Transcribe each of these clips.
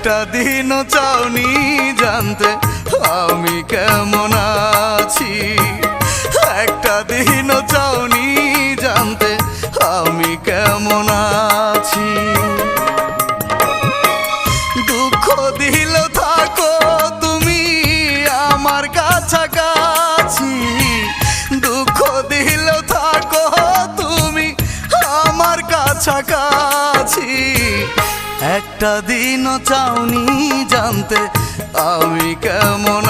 একটা দিনও চাওনি জানতে আমি কেমন আছি। একটা দিনও চাওনি জানতে আমি কেমন আছি। দুঃখ দিলে থাকো তুমি আমার কাছাকাছি, দুঃখ দিলে থাকো তুমি আমার কাছাকাছি। একটা দিনও চাওনি জানতে আমি কেমন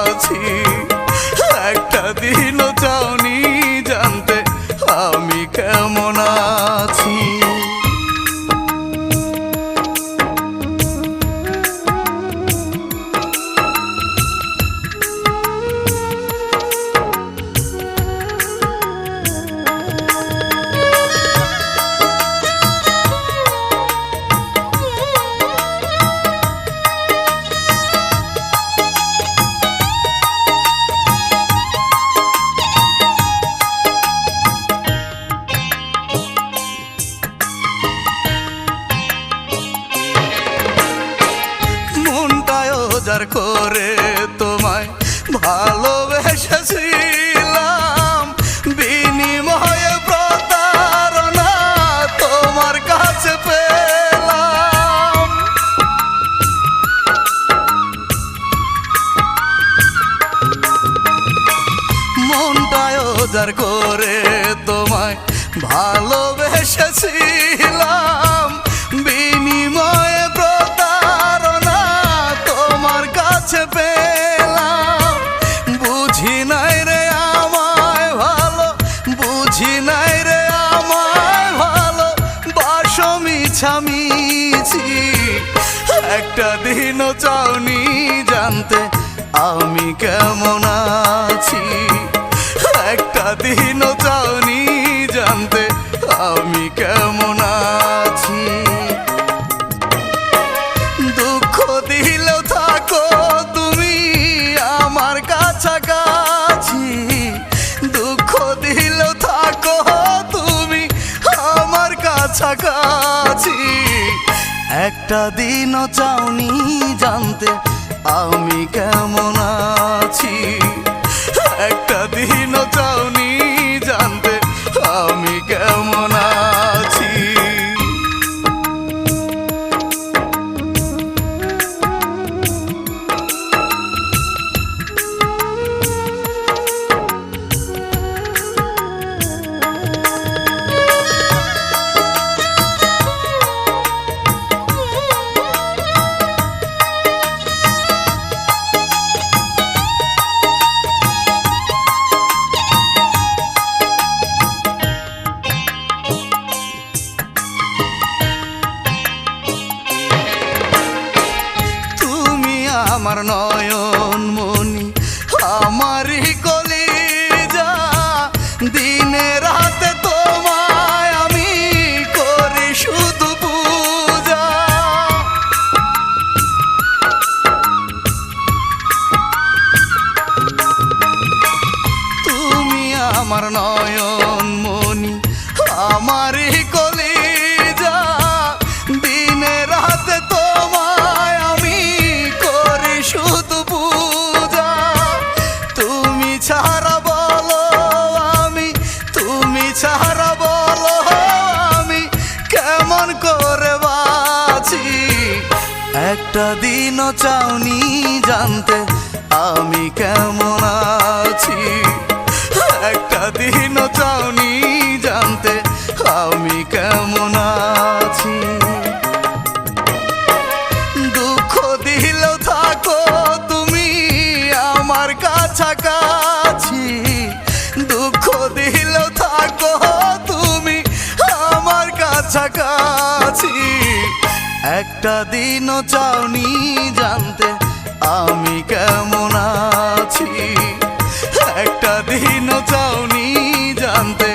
আছি। একটা দিনও চাওনি জানতে আমি কেমন আছি। যার করে তোমায় ভালোবেসেছিলাম, বিনিময়ে প্রতারণা তোমার কাছে পেলাম। মনটায় যার করে তোমায় ভালোবেসেছিলাম, বিনিময়ে পেলাম। বুঝি নাই রে আমায় ভালো, বুঝি নাই রে আমায় ভালো, বাসো মিছামিছি। একটা দিনও চাওনি জানতে আমি কেমন আছি। একটা দিনও চাওনি জানতে আমি কেমন আছি। দুঃখ দিলেও থাকো তুমি আমার কাছাকাছি, দুঃখ দিলেও থাকো তুমি আমার কাছাকাছি। একটা দিনও চাওনি জানতে আমি কেমন আছি। একটা দিনও চাওনি জানতে আমি কেমন আছি। আমার নয়ন মনি আমারই কলিজা, দিনে রাতে তোমায় আমি করি শুধু পূজা। তুমি আমার নয়ন মনি আমারই কলিজা, দিনে রাতে তোমায় আমি করি শুধু পূজা। তুমি ছাড়া বলো আমি, তুমি ছাড়া বলো আমি কেমন করে বাঁচি। একটা দিনও চাওনি জানতে আমি কেমন আছি। একটা দিনও চাওনি জানতে আমি কেমন আছি। দুঃখ দিলেও থাকো তুমি আমার কাছাকাছি, দুঃখ দিলেও থাকো তুমি আমার কাছাকাছি। একটা দিনও চাওনি জানতে আমি কেমন আছি। একটা দিনও চাওনি জানতে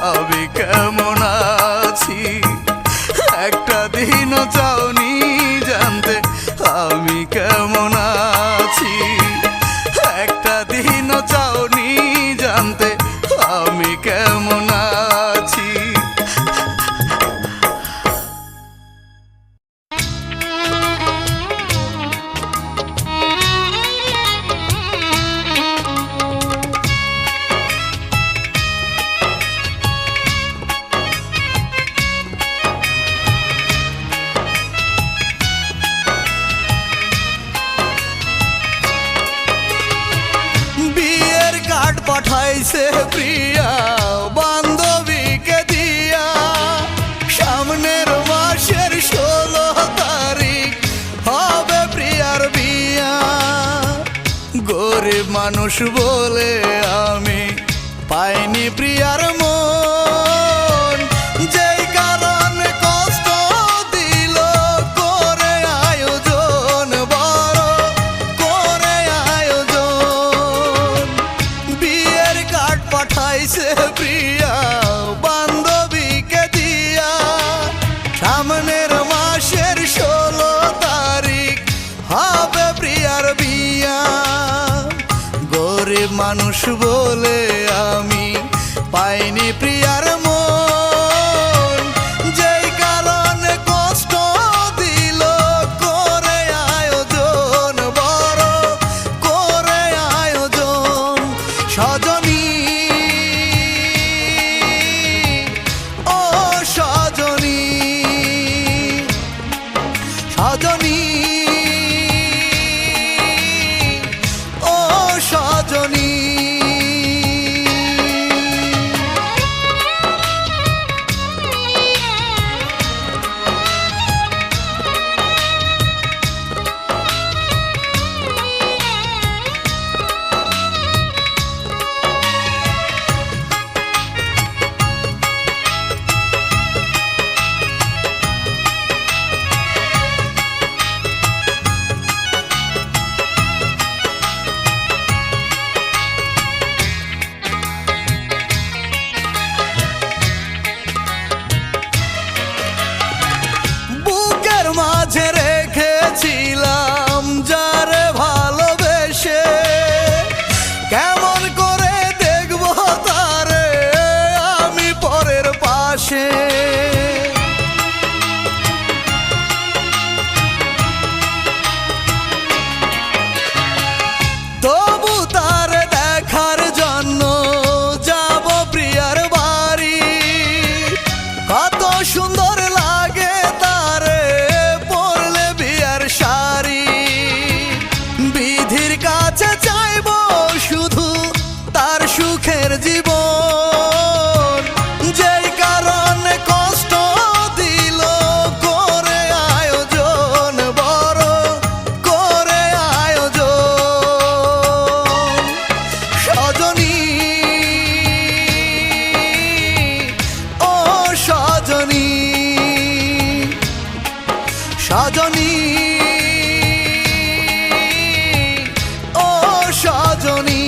আমি কেমন আছি। একটা দিনও চাওনি জানতে আমি কেমন আছি। একটা দিনও চাওনি জানতে আমি কেমন আছি। মানুষ বলে আমি পাইনি প্রিয়ার মন, যেই কারণে কষ্ট দিল করে আয়োজন, বড় করে আয়োজন। বিয়ের কার্ড পাঠাইছে প্রিয়া বান্ধবীকে দিয়া, সামনের মাসের 16 তারিখ হবে প্রিয়ার বিয়া। গরিব মানুষ বলে আমি পাইনি প্রিয়ার মন, যেই কারণে কষ্ট দিল করে আয়োজন, বড় করে আয়োজন। সজনী ও সজনী, সজনী ও সজনী। মাঝে রেখেছিলাম যারে ভালোবেসে, কেমন করে দেখব তারে আমি পরের পাশে। তবু তারে দেখার জন্য যাব প্রিয়ার বাড়ি, কত সুন্দর লাগে তারে পরলে বিয়ার শাড়ি। বিধির কাছে চাইব শুধু তার সুখের জীবন, যেই কারণে কষ্ট দিল করে আয়োজন, বড় করে আয়োজন। সজনী ও সজনী, সজনী ও সজনী।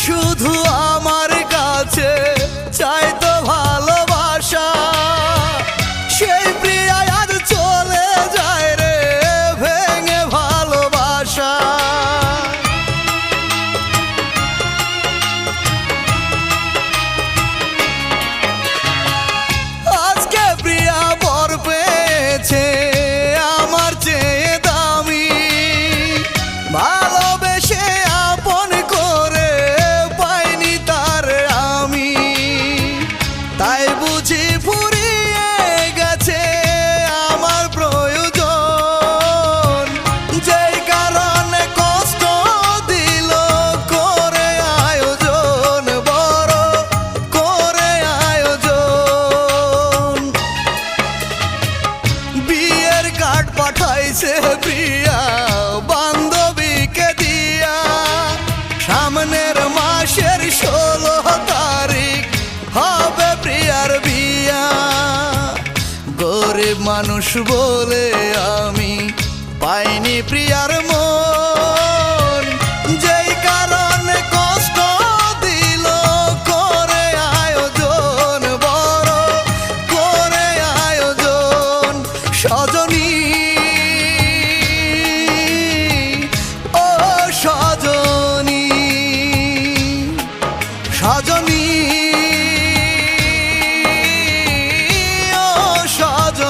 শুধু আমার কাছে চাইতো ভালোবাসা, সেই প্রিয়া আজ চলে যায় রে ভেঙে ভালোবাসা। আজকে প্রিয়া বর পেয়েছে আমার চেয়ে দামি, ভালোবেসে আপন করে পাইনি তার আমি। তাই বুঝি ফুরিয়ে গেছে আমার প্রয়োজন, যেই কারণে কষ্ট দিল করে আয়োজন, বড় করে আয়োজন। বিয়ের কার্ড পাঠাইছে প্রিয়া বান্ধবীকে দিয়া, সামনের মাসের 16 তারিখ হবে প্রিয়ার বিয়া। গরিব মানুষ বলে আমি পাইনি প্রিয়ার মন, যেই কারণে কষ্ট দিল করে আয়োজন, বড় করে আয়োজন। সজনী ও সজনী, সজনী ও সজনী।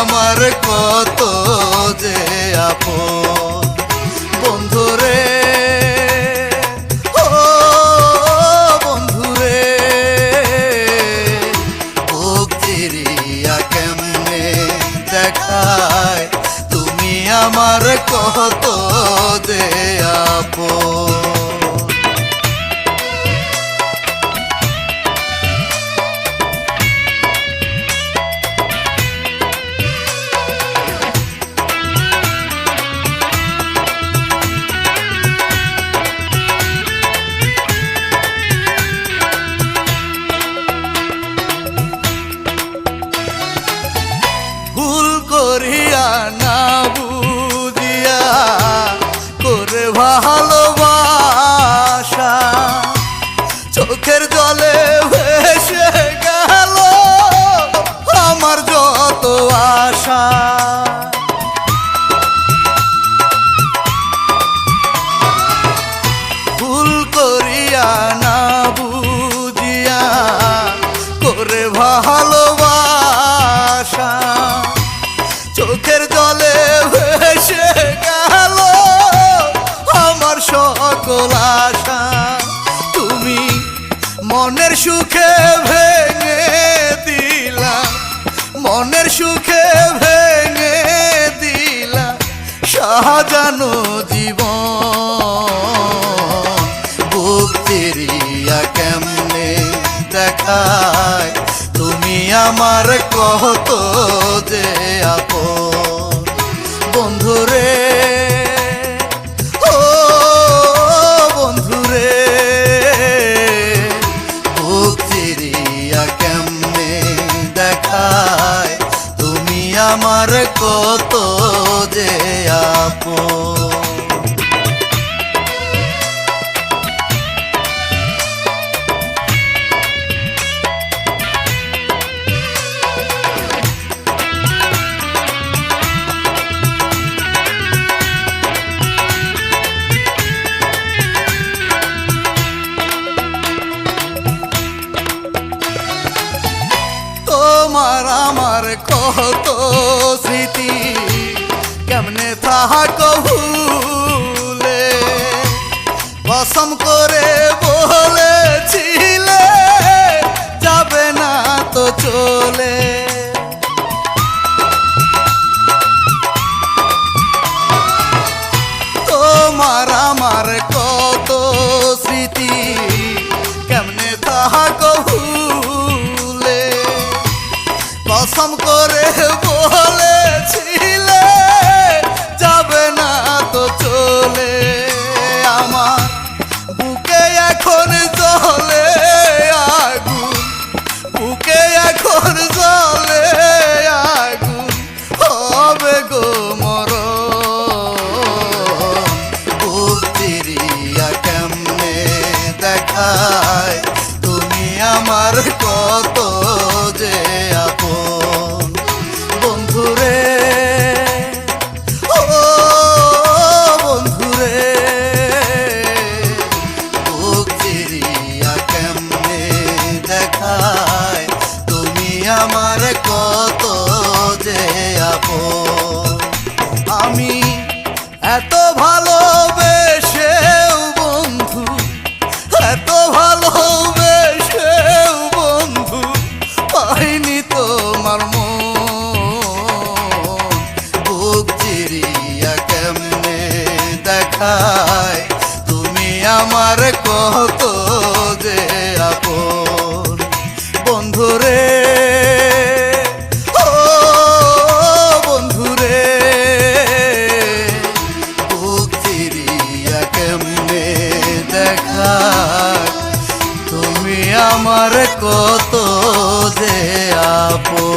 আমার কত যে আপন বন্ধুরে ও বন্ধুরে বুক চিরিয়া কেমনে দেখায় তুমি আমার কত যে আপন ভুল করিয়া না বুঝিয়া করে ভালোবাসা চোখের জলে ভেসে গেল আমার যত আশা ভুল করিয়া না বুঝিয়া করে ভালোবাসা চোখের জলে ভেসে গেল আমার সকল আশা তুমি মনের সুখে ভেঙে দিলা মনের সুখে ভেঙে দিলা সাজানো জীবন বুক চিরিয়া কেমনে দেখায় তুমি আমার কত যে আপন বন্ধুরে ও বন্ধুরে বুক চিরিয়া কেমনে দেখায় তুমি আমার কত যে আপন তোমার আমার কত স্মৃতি কেমনে থাকো ভুলে কসম করে বলেছিলে যাবে না তো চলে তোমার আমার কত স্মৃতি কেমনে থাকো ভুলে কসম করে বলেছিলে যাবে না তো চলে আমার বুকে এখন জ্বলে আগুন বুকে এখন জ্বলে আগুন হবে গো মরণ বুক চিরিয়া কেমনে দেখায় তুমি আমার কত যে আপন বন্ধুরে ও বন্ধুরে বুক চিরিয়া কেমনে দেখায় তুমি আমার কত যে আপন আমি এত ভালোবেসেও বন্ধু এত ভালোবেসেও বন্ধু পাইনি তোমার মন বুক চিরিয়া কেমনে দেখায় তুমি আমার কত যে আপন বন্ধুরে ও বন্ধুরে বুক চিরিয়া কেমনে দেখায় তুমি আমার কত যে আপন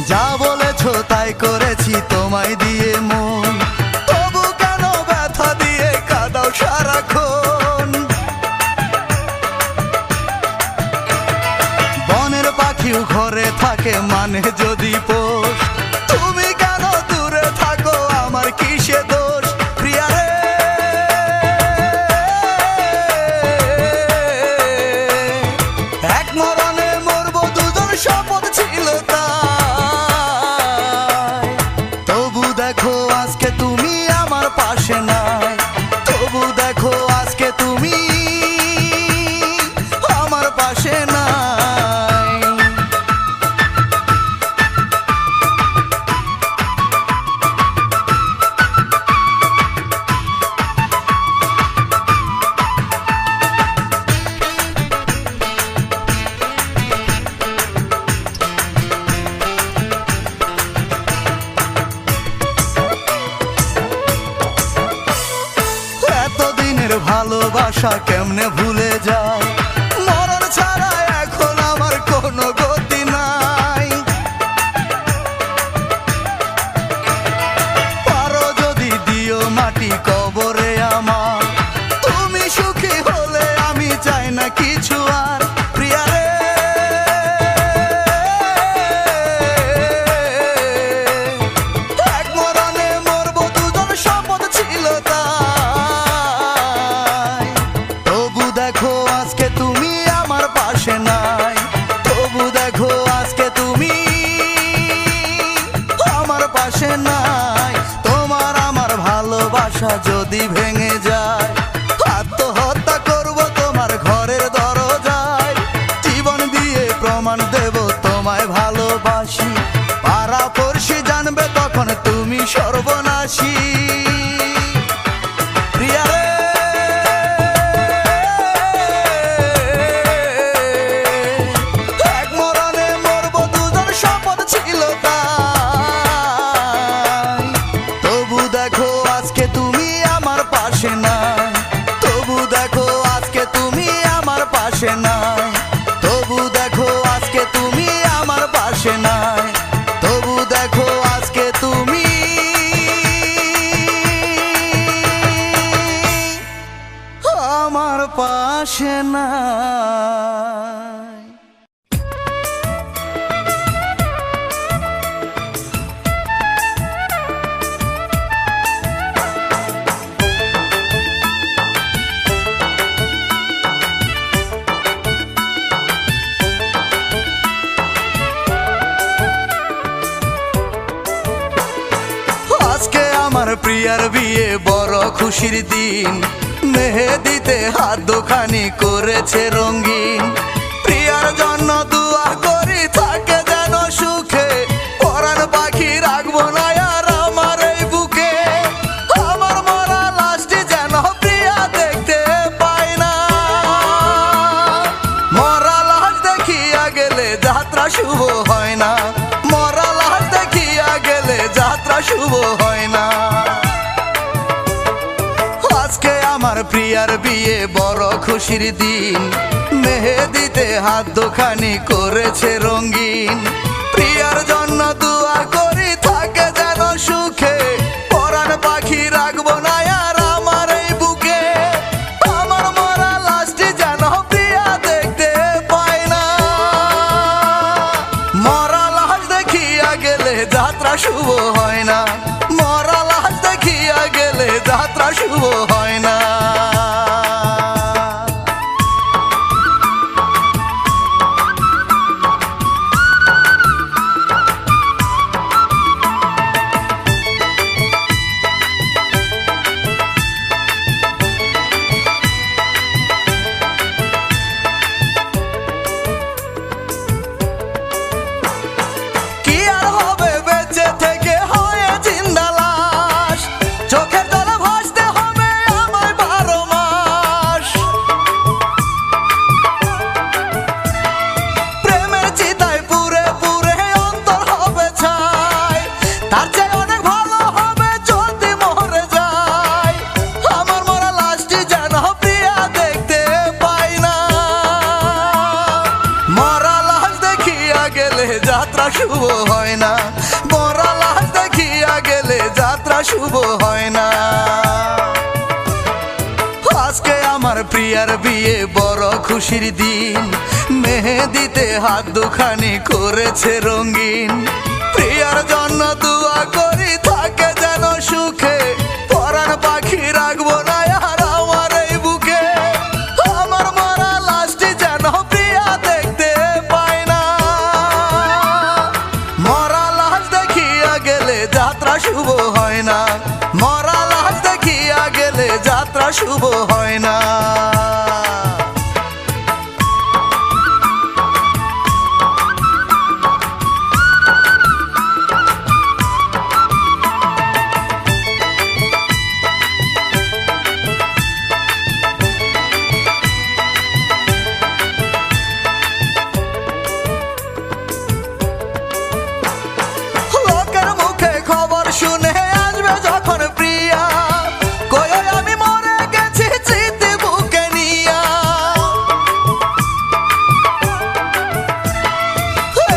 যা বলেছো তাই করেছি তোমায় দিয়ে মন, তবু কেন ব্যথা দিয়ে কাঁদাও সারাক্ষণ। বনের পাখিও ঘরে থাকে মানে যদি পোষ, তুমি কেন দূরে থাকো আমার কিসে দোষ প্রিয়া রে। এক মরণে মরবো দুজন শপথ ছিল তাই, তবু দেখো আজকে তুমি আমার পাশে নাই, তবু দেখো আজকে তুমি আমার পাশে নাই। এতদিনের ভালোবাসা কেমনে ভুলে যায়, মরণ ছাড়া এখন আমার কোনো গতি নাই। পারো যদি দিও মাটি কবরে আমার, তুমি সুখী হলে আমি চাই না কিছু আর প্রিয়া রে। এক মরণে মরবো দুজন শপথ ছিল তাই, তবু দেখো আজকে তুমি আমার পাশে নাই, তবু দেখো আজকে তুমি আমার পাশে নাই। তোমার আমার ভালোবাসা যদি ভেঙে যায়, আত্মহত্যা করব তোমার ঘরের দরজায়, জীবন দিয়ে প্রমাণ দেব তোমায় ভালোবাসি, পাড়া পড়শি জানবে তখন তুমি সর্বনাশী প্রিয়া রে। এক মরণে মরবো দুজন শপথ ছিল তাই, তবু দেখো আজকে তুমি আমার পাশে নাই, তবু দেখো আজকে তুমি আমার পাশে নাই, তবু দেখো আজকে তুমি আমার পাশে নাই, তবু দেখো আজকে তুমি আমার পাশে নাই। আজকে আমার প্রিয়ার বিয়ে বড় খুশির দিন, মেহেদিতে হাত দোকানি করেছে রঙিন, প্রিয়ার জন্য দুয়া করি থাকে যেন সুখে, পরাণ পাখি রাখবো না আর আমার এই বুকে, আমার মরা লাশটি যেন প্রিয়া দেখতে পায় না, মরা লাশ দেখিয়া গেলে যাত্রা শুভ হয় না, মরা লাশ দেখিয়া গেলে যাত্রা শুভ হয় না। আজকে আমার প্রিয়ার বিয়ে বড় খুশির দিন, মেহেদিতে হাত দোকানি করেছে রঙিন, প্রিয়ার জন্য দুয়া করি থাকে যেন সুখে, পরাণ পাখি রাখবো না আর আমার এই বুকে, আমার মরা লাশটি যেন প্রিয়া দেখতে পায় না, মরা লাশ দেখিয়া গেলে যাত্রা শুভ হয় না, মরা লাশ দেখিয়া গেলে যাত্রা শুভ হয় না। কি আর হবে বেঁচে থেকে হয়ে জিন্দা লাশ, চোখের জলে ভাসতে হবে আমায় 12 মাস। হয় না, মরা লাশ দেখিয়া গেলে যাত্রা শুভ হয় না। আজকে আমার প্রিয়ার বিয়ে বড় খুশির দিন, মেহেদিতে হাত দুখানি করেছে রঙিন। প্রিয়ার জন্য দোয়া করি থাকে যেন সুখে, পরাণ পাখি রাখবো না আর আমার এই বুকে। আমার মরা লাশটি যেন প্রিয়া দেখতে পায় না, মরা লাশ দেখিয়া গেলে যাত্রা শুভ হয় না, মরা লাশ দেখিয়া গেলে যাত্রা শুভ হয় না। লোকের মুখে খবর শুনে আসবে যখন প্রিয়া, কই আমি মরে গেছি স্মৃতি বুকে নিয়া।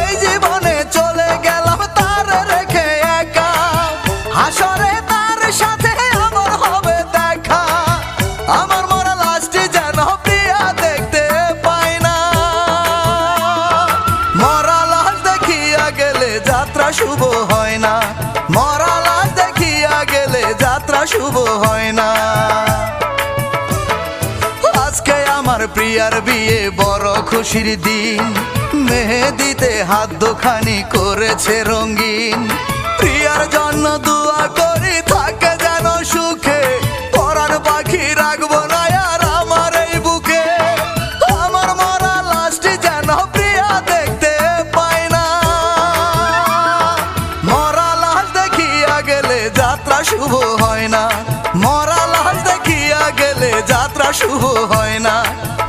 এই জীবনে চলে গেলাম তার রেখে একা, হাসরে তার সাথে আমার হবে দেখা। আমার মরা লাশটি যেন প্রিয়া দেখতে পায় না, মরা লাশ দেখিয়া গেলে যাত্রা শুভ হয় না, মরা লাশ দেখিয়া গেলে যাত্রা শুভ হয় না। আজকে আমার প্রিয়ার বিয়ে বড় খুশির দিন, মেহেদিতে হাত দুখানি করেছে রঙিন। প্রিয়ার জন্য দোয়া করি থাকে যেন সুখে, পরাণ পাখি রাখবো না আর আমার এই বুকে। আমার মরা লাশটি যেন প্রিয়া দেখতে পায় না, মরা লাশ দেখিয়া গেলে যাত্রা শুভ হয় না, মরা লাশ দেখিয়া গেলে যাত্রা শুভ হয় না,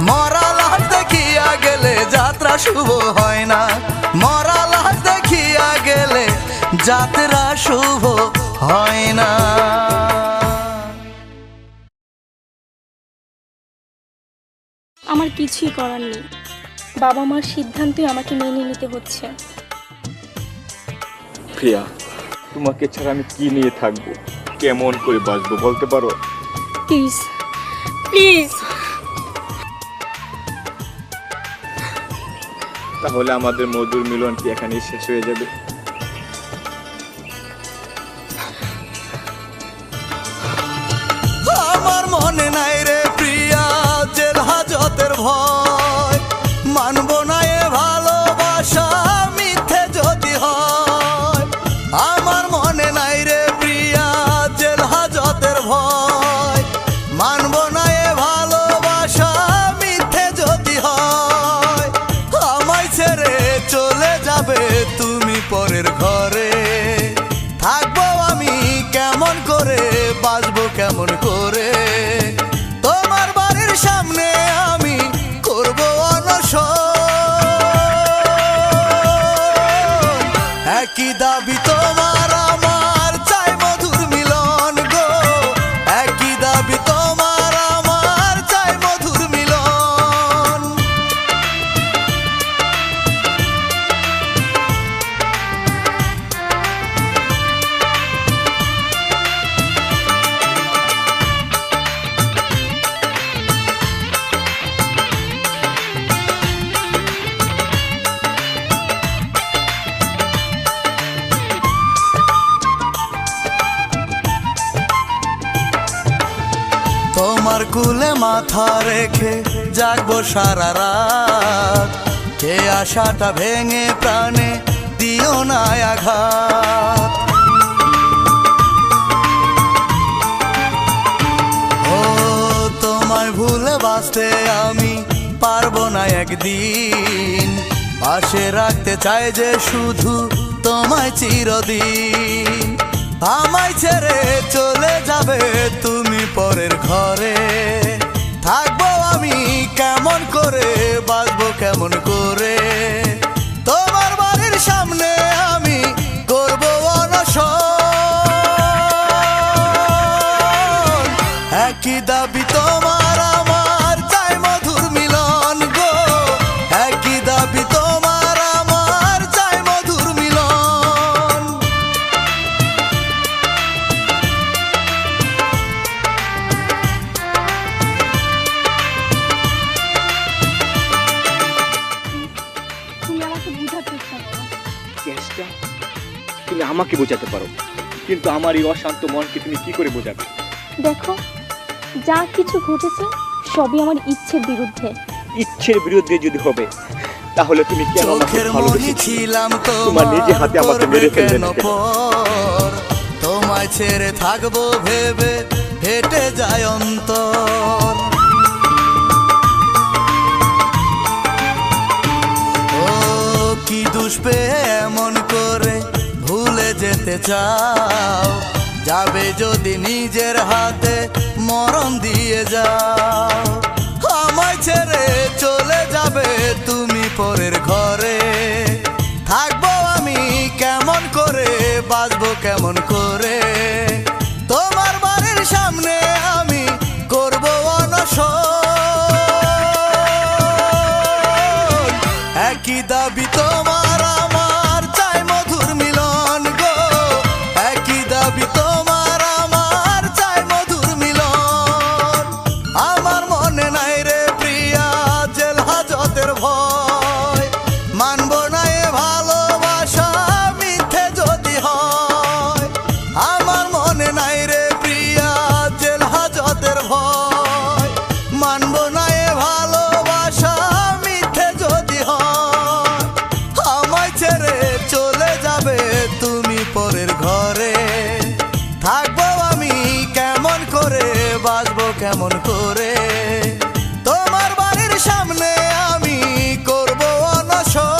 মরা লাশ দেখিয়া গেলে যাত্রা শুভ হয় না, মরা লাশ দেখিয়া গেলে যাত্রা শুভ হয় না। আমার কিছুই করার নেই, বাবা মার সিদ্ধান্তই আমাকে মেনে নিতে হচ্ছে। প্রিয়া, তোমাকে ছাড়া আমি কি নিয়ে থাকবো, কেমন করে বাঁচবো বলতে পারো? Please please. তাহলে আমাদের মধুর মিলন কি এখানেই শেষ হয়ে যাবে? আমার মনে নাই রে প্রিয়া জেল হাজতের ভয়, মানব না এ ভালোবাসা মিথ্যে যদি হয়। আমার মনে নাই রে প্রিয়া জেল হাজতের ভয়, মানব না এ ভালোবাসা মিথ্যে যদি হয়। আমায় ছেড়ে চলে যাবে তুমি পরের ঘরে, থাকবো আমি কেমন করে, বাঁচবো কেমন করে। তোমার বাড়ির সামনে আমি করবো অনশন, একই দাবি তোমার আমার, চাই মধুর মিলন গো। একই দাবি তোমার আমার, চাই মধুর মিলন। তোমার কুলে মাথা রেখে জাগবো সারা রাত, যে আশাটা ভেঙে প্রাণে দিও না আঘাত। ও তোমায় ভুলে বাঁচতে আমি পারবো না একদিন, পাশে রাখতে চাই যে শুধু তোমায় চিরদিন। আমায় ছেড়ে চলে যাবে তুমি পরের ঘরে, থাকবো আমি কেমন করে, বাঁচবো কেমন করে। তোমার বাড়ির সামনে আমি করবো অনশন, একই দাবি তোমার আমার, চাই মধুর মিলন গো। একই দাবি তোমার আমার, চাই মধুর মিলন। তুমি আমাকে বোঝাতে পারো, কিন্তু আমার এই অশান্ত মনকে তুমি কি করে বোঝাবে? দেখো, যা কিছু ঘটেছে সবই আমার ইচ্ছের বিরুদ্ধে। ইচ্ছের বিরুদ্ধে যদি হবে, তাহলে তুমি কেন আমাকে চোখের মনি ভালোবেসেছিলে? ছিলাম তোমার নিজে হাতে আমাকে মেরে ফেললে না কেন? পর তোমায় ছেড়ে থাকবো ভেবে হেঁটে যায় অন্তর। ও কি দোষ পেয়ে এমন করে ভুলে যেতে চাও, যাবে যদি নিজের হাতে মরণ দিয়ে যাও। আমায় ছেড়ে চলে যাবে তুমি পরের ঘরে, থাকবো আমি কেমন করে, বাঁচবো কেমন করে, তোমার বাড়ির সামনে আমি করবো অনশন। একই দাবি তোমার আমার, চাই মধুর মিলন গো, একই দাবি তোমার আমার, চাই মধুর মিলন। আমার মনে নাই রে প্রিয়া জেল হাজতের ভয়, মানবো না এ ভালোবাসা মিথ্যে যদি হয়। আমার মনে নাই রে প্রিয়া জেল হাজতের ভয়, মানবো না এ ভালোবাসা মিথ্যে যদি হয়। আমায় ছেড়ে চলে যাবে তুমি পরের ঘরে, থাকবো আমি কেমন করে, বাঁচবো কেমন করে, তোমার বাড়ির সামনে আমি করবো অনশন।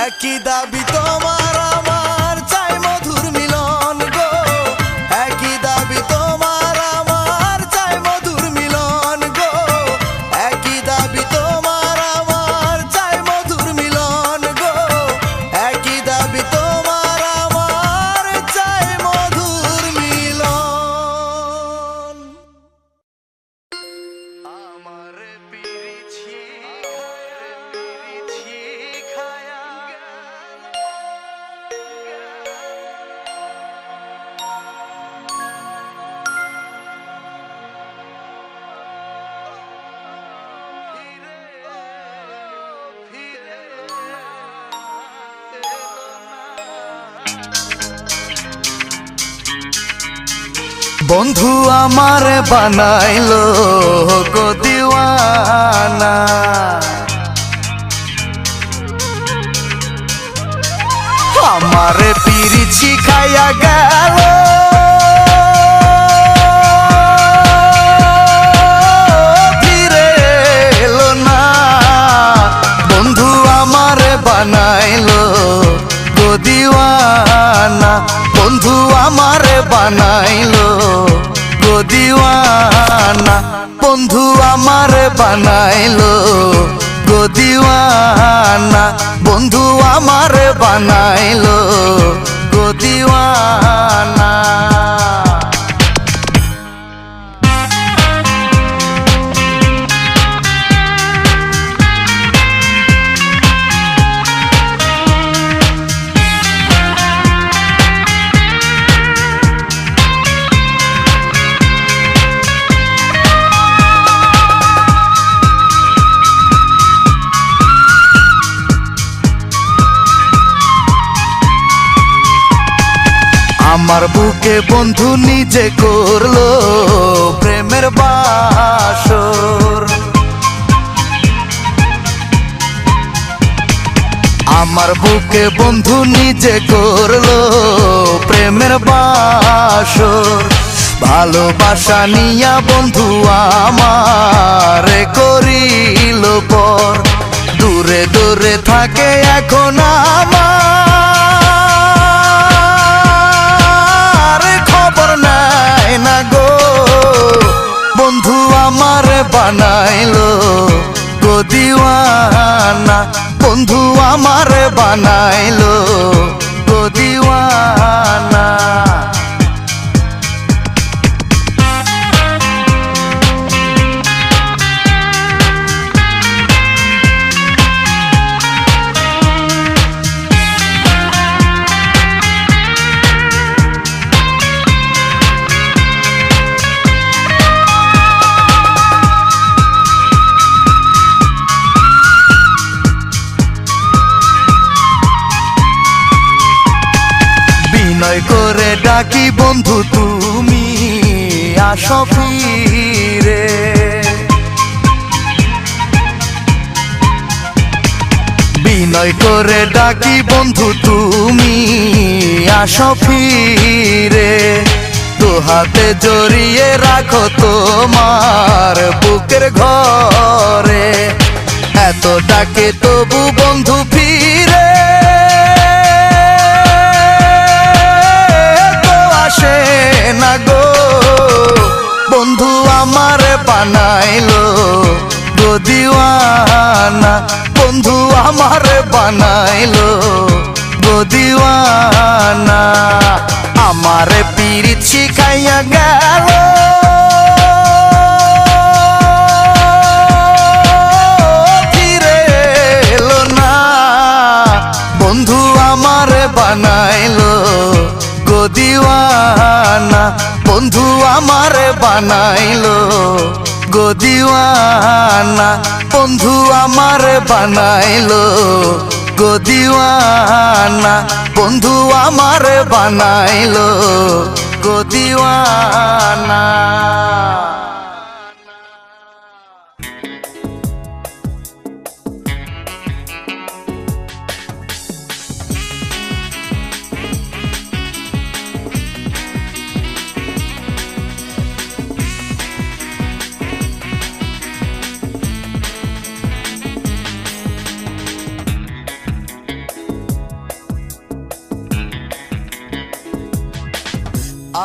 একই দাবি তোমার আমার, চাই মধুর মিলন গো, একই দাবি তোমার আমার, চাই মধুর মিলন গো, একই দাবি তোমার আমার, চাই মধুর মিলন গো, একই দাবি তোমার আমার, চাই মধুর মিলন। আমার পিরিছি খায়া বন্ধু আমার বানাইলো গো দিওয়ানা, আমারে পিরিছি খাইয়া গেল, ফিরে এলো না। বন্ধু আমারে বানাইলো গো দিওয়ানা, বন্ধু আমারে বানাইলো গো দিওয়ানা, বন্ধু আমারে বানাইলো গো দিওয়ানা, বন্ধু আমারে বানাইলো গো দিওয়ানা। আমার বুকে বন্ধু নিজে করলো প্রেমের বাসর, আমার বুকে বন্ধু নিজে করলো প্রেমের বাসর। ভালোবাসা নিয়া বন্ধু আমারে করিল পর, দূরে দূরে থাকে এখন আমার, খবর নাই না গো। বন্ধু আমারে বানাইলো গো দিওয়ানা, বন্ধু আমারে বানাইলো গো দিওয়ানা। বিনয় করে ডাকি বন্ধু তুমি আসো ফিরে। বিনয় করে ডাকি বন্ধু তুমি আসো ফিরে। দুহাতে জড়িয়ে রাখো তোমার বুকের ঘরে। এত ডাকে তবু বন্ধু ফিরে তো আসে না গো। বন্ধু আমার বানাইলো গো দিওয়ানা। বন্ধু আমার বানাইলো গো দিওয়ানা। আমার পীড়িত শিখাইয়া গেল ফিরে এলো না। বন্ধু আমার বানাইলো গো দিওয়ানা। বন্ধু আমার বানাইলো গো দিওয়ানা। বন্ধু আমার বানাইলো গো দিওয়ানা। বন্ধু আমার বানাইলো গো দিওয়ানা।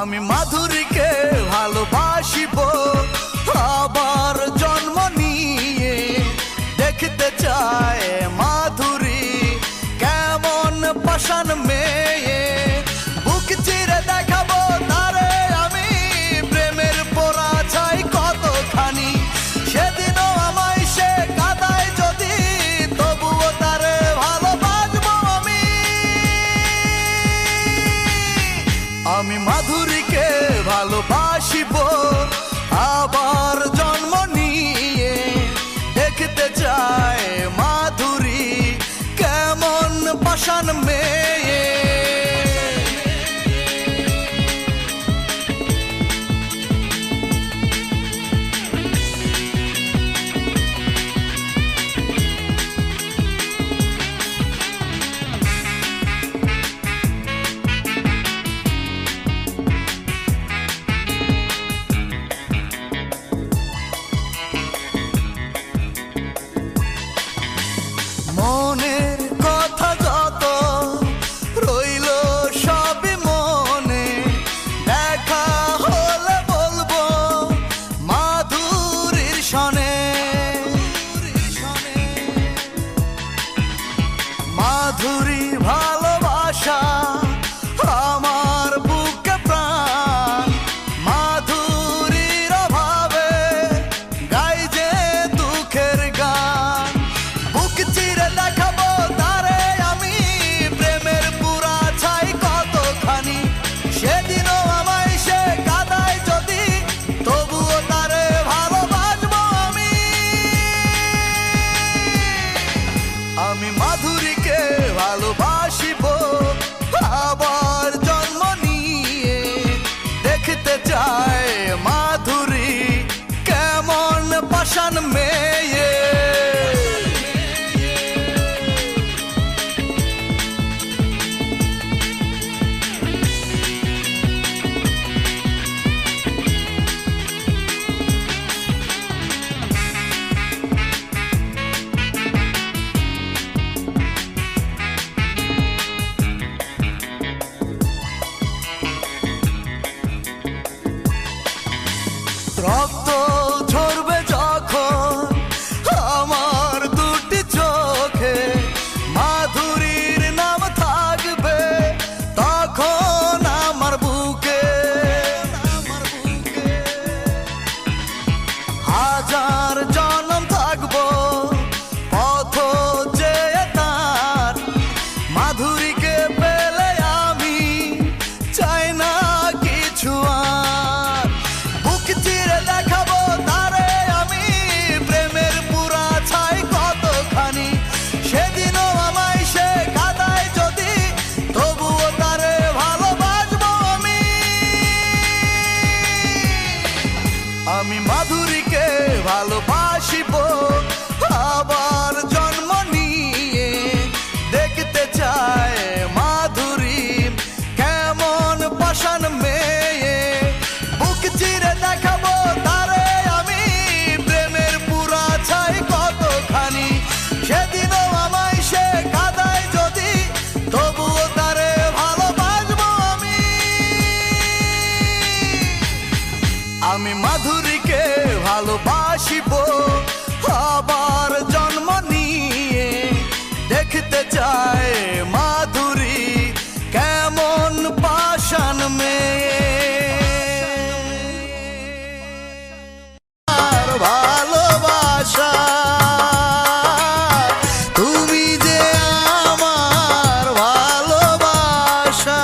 আমি মাধুরীকে ভালোবাসিব আবার জন্ম নিয়ে। দেখতে চাই মাধুরী কেমন পাষাণ মেয়ে। বুক চিরে দেখাবো তারে আমি প্রেমের পোড়া চাই কতখানি। সেদিনও আমায় সে কাদায় যদি তবুও তারে ভালোবাসবো আমি। আমি মাধুরীকে ভালোবাসিব আবার জন্ম নিয়ে। দেখতে চাই মাধুরী কেমন পাষাণ মেয়ে। মনের কথা যত রইল সবই মনে। দেখা হলে বলবো মাধুরীর সনে। মাধুরী ভালোবাসা আমার বুকে প্রাণ। মাধুরীর অভাবে গাই যে দুঃখের গান। বুক চিরে দেখাবো তারে আমি প্রেমের পুরা ছাই কতখানি। সেদিনও আমায় সে কাদায় যদি তবুও তারে ভালোবাসবো আমি। আমি মাধুরীকে ভালোবাসবো যায় মাধুরী কেমন পাষাণ মেয়ে আর ভালোবাসা তুমি যে আমার ভালোবাসা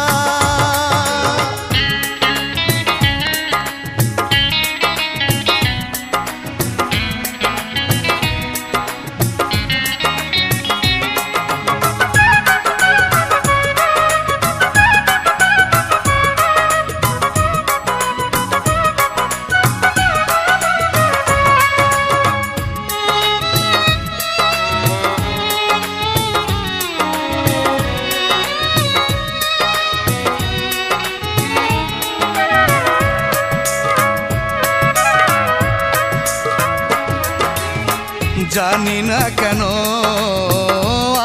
জানি না কেন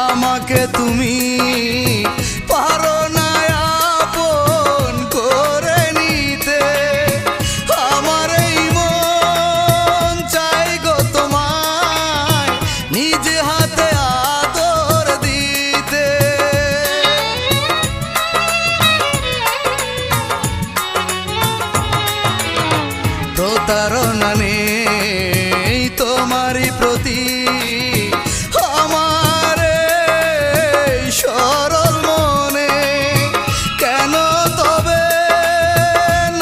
আমাকে তুমি পারো না আপন করে নিতে আমার এই মন চাই গো তোমায় নিজে হাতে আদর দিতে প্রতারণা নেই তোমারই প্রতি আমার এই সরল মনে কেন তবে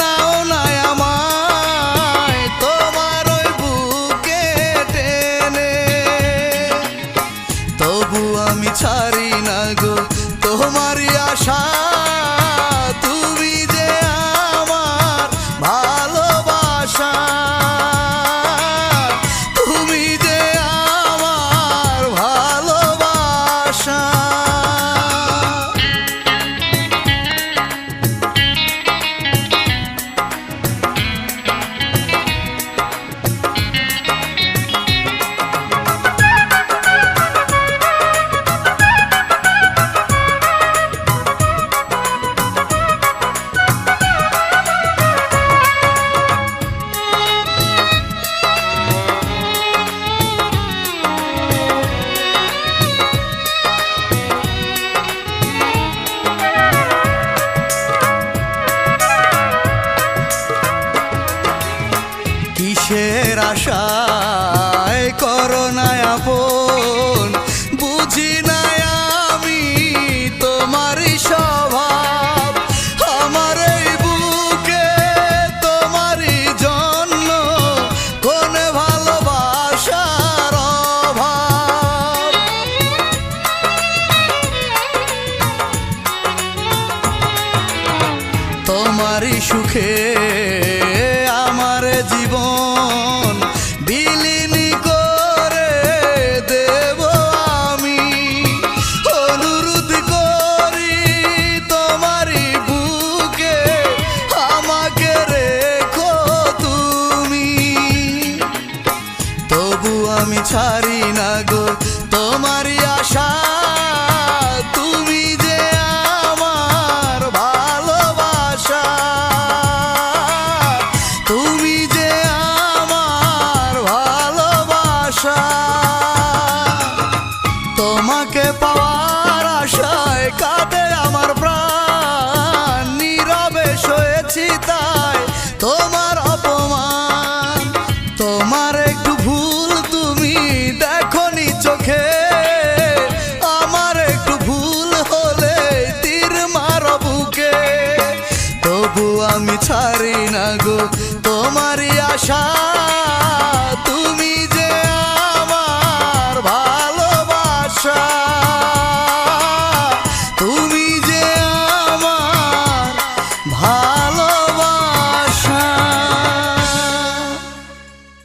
নাও না আমায় তোমার ওই বুকে টেনে তবু আমি ছাড়ি না গো তোমারই আশা তুমি যে আমার ভালোবাসা তুমি যে আমার ভালোবাসা কিসের আশায় করো না আপন বুঝি না আমি তোমারই স্বভাব আমার এই বুকে তোমারই জন্য কোন ভালোবাসার অভাব তোমারই সুখে আমার জীবন বিলীন করে দেব আমি অনুরোধ করি তোমারই বুকে আমাকে রেখো তুমি তবু আমি ছাড়ি না গো তোমারই আশা তুমি যে আমার ভালোবাসা তুমি যে আমার ভালোবাসা তোমাকে পাওয়ার আশায় কাঁদে আমার প্রাণ নীরবে সয়েছি তাই তোমার অপমান তোমার একটু ভুল তুমি দেখোনি চোখে আমার একটু ভুল হলে তীর মারো বুকে তবু আমি ছাড়ি না গো তোমারই আশা